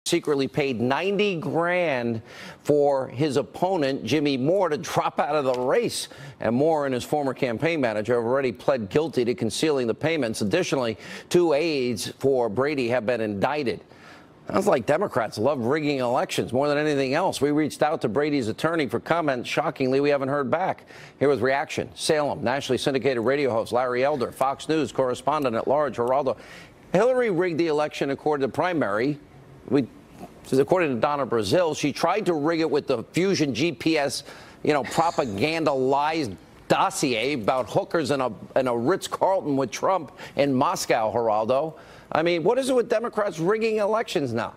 secretly paid 90 grand for his opponent, Jimmy Moore, to drop out of the race. And Moore and his former campaign manager have already pled guilty to concealing the payments. Additionally, 2 aides for Brady have been indicted. Sounds like Democrats love rigging elections more than anything else. We reached out to Brady's attorney for comment. Shockingly, we haven't heard back. Here with reaction, Salem, nationally syndicated radio host Larry Elder, Fox News correspondent at large, Geraldo. Hillary rigged the election according to the primary. According to Donna Brazile, she tried to rig it with the Fusion GPS, propaganda lies dossier about hookers in a Ritz-Carlton with Trump in Moscow, Geraldo. I mean, what is it with Democrats rigging elections now?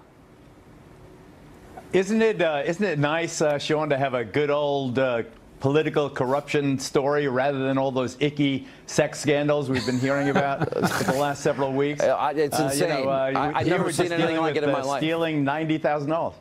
Isn't it nice, Sean, to have a good old political corruption story rather than all those icky sex scandals we've been hearing about for the last several weeks? It's insane. I've never seen anything like it in my life. Stealing $90,000.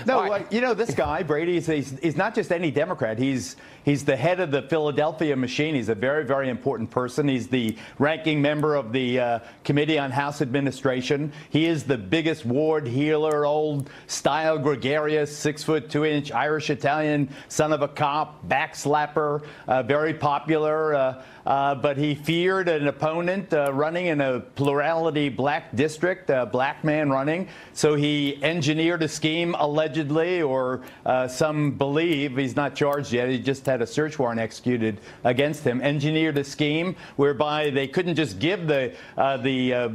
No, this guy, Brady, he's not just any Democrat. He's the head of the Philadelphia machine. He's a very, very important person. He's the ranking member of the Committee on House Administration. He is the biggest ward heeler, old-style, gregarious, 6'2" Irish Italian, son of a cop, backslapper, very popular. But he feared an opponent running in a plurality black district, a black man running. So he engineered a scheme, allegedly, or some believe, he's not charged yet, he just had a search warrant executed against him, engineered a scheme whereby they couldn't just give the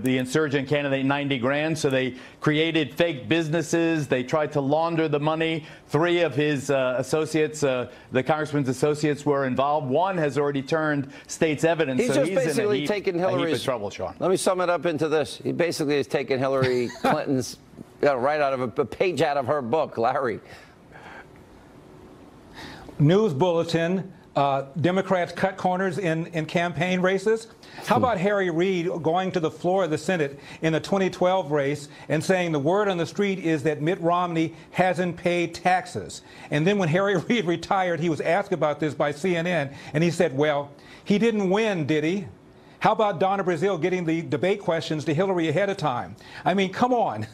insurgent candidate 90 grand, so they created fake businesses. They tried to launder the money. 3 of his associates, the congressman's associates, were involved. 1 has already turned state's evidence. He's just basically taken Hillary's trouble, Sean. Let me sum it up into this. He basically has taken Hillary Clinton's right out of a page out of her book, Larry. News bulletin, Democrats cut corners in campaign races. How about Harry Reid going to the floor of the Senate in the 2012 race and saying the word on the street is that Mitt Romney hasn't paid taxes? And then when Harry Reid retired, he was asked about this by CNN, and he said, well, he didn't win, did he? How about Donna Brazile getting the debate questions to Hillary ahead of time? I mean, come on.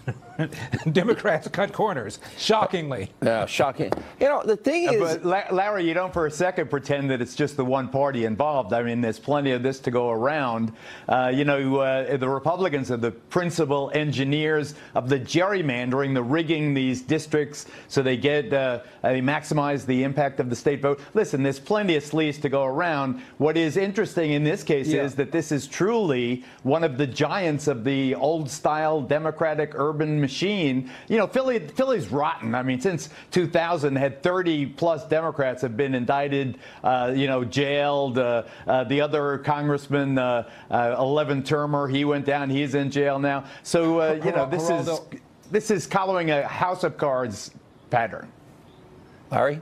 Democrats cut corners, shockingly. Yeah, shocking. The thing is... But Larry, you don't for a second pretend that it's just the one party involved. I mean, there's plenty of this to go around. The Republicans are the principal engineers of the gerrymandering, the rigging these districts so they get, they maximize the impact of the state vote. Listen, there's plenty of sleaze to go around. What is interesting in this case is that this is truly one of the giants of the old-style Democratic urban machine. Philly's rotten. I mean, since 2000, had 30-plus Democrats have been indicted, jailed. The other congressman, 11-termer, he went down. He's in jail now. So, this is following a house of cards pattern. Larry?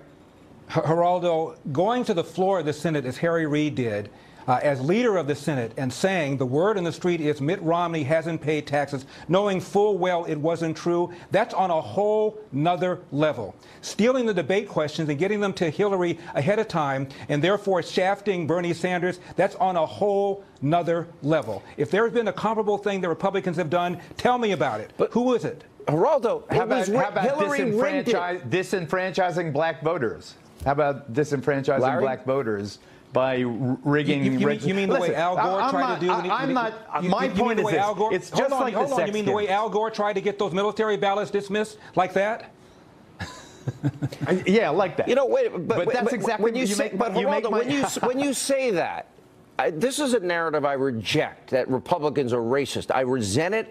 Geraldo, going to the floor of the Senate, as Harry Reid did, as leader of the Senate, and saying the word in the street is Mitt Romney hasn't paid taxes, knowing full well it wasn't true, that's on a whole nother level. Stealing the debate questions and getting them to Hillary ahead of time, and therefore shafting Bernie Sanders, that's on a whole nother level. If there's been a comparable thing the Republicans have done, tell me about it. But who is it? Geraldo, how about disenfranchising black voters? How about disenfranchising black voters by rigging? You mean the way Al Gore tried to do? My point is this. It's just like the sex. You mean the way Al Gore tried to get those military ballots dismissed like that? Yeah, like that. But that's exactly when you say. But Geraldo, when you say that, this is a narrative I reject, that Republicans are racist. I resent it.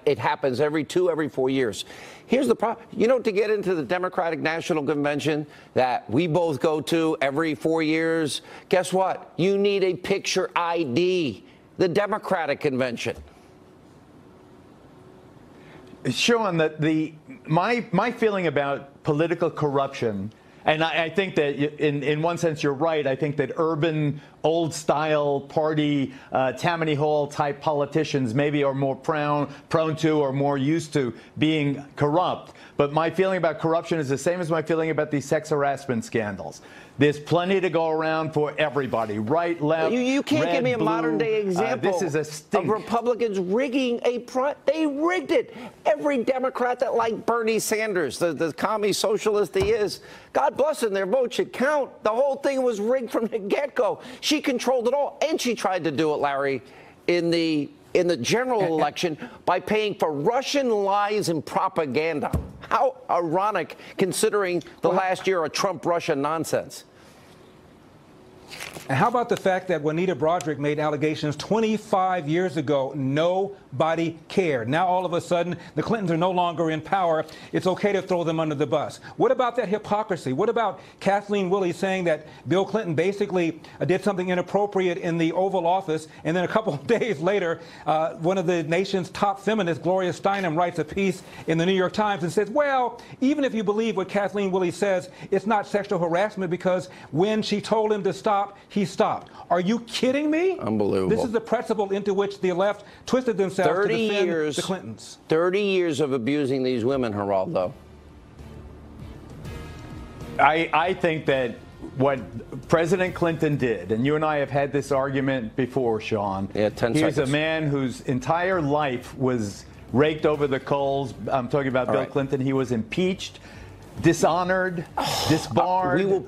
It happens every 4 years. Here's the problem. To get into the Democratic National Convention that we both go to every 4 years, guess what? You need a picture ID, the Democratic Convention. Sean, my feeling about political corruption, And I think that in one sense you're right. I think that urban, old-style party, Tammany Hall-type politicians maybe are more prone to or more used to being corrupt. But my feeling about corruption is the same as my feeling about these sex harassment scandals. There's plenty to go around for everybody, right, left, You can't red, give me a blue. modern-day example This is a stink. of Republicans rigging they rigged it. Every Democrat that liked Bernie Sanders, the commie socialist he is, God bless him, their vote should count. The whole thing was rigged from the get-go. She controlled it all, and she tried to do it, Larry, in the general election by paying for Russian lies and propaganda. How ironic, considering the last year of Trump-Russia nonsense. And how about the fact that Juanita Broaddrick made allegations 25 years ago? Nobody cared. Now, all of a sudden, the Clintons are no longer in power. It's okay to throw them under the bus. What about that hypocrisy? What about Kathleen Willey saying that Bill Clinton basically did something inappropriate in the Oval Office, and then a couple of days later, one of the nation's top feminists, Gloria Steinem, writes a piece in the New York Times and says, well, even if you believe what Kathleen Willey says, it's not sexual harassment because when she told him to stop, he stopped. Are you kidding me? Unbelievable. This is the principle into which the left twisted themselves to defend the Clintons. 30 years of abusing these women, Geraldo. I think that what President Clinton did, and you and I have had this argument before, Sean. Yeah, 10 He's seconds. a man whose entire life was raked over the coals. I'm talking about Bill Clinton. He was impeached, dishonored, disbarred. We will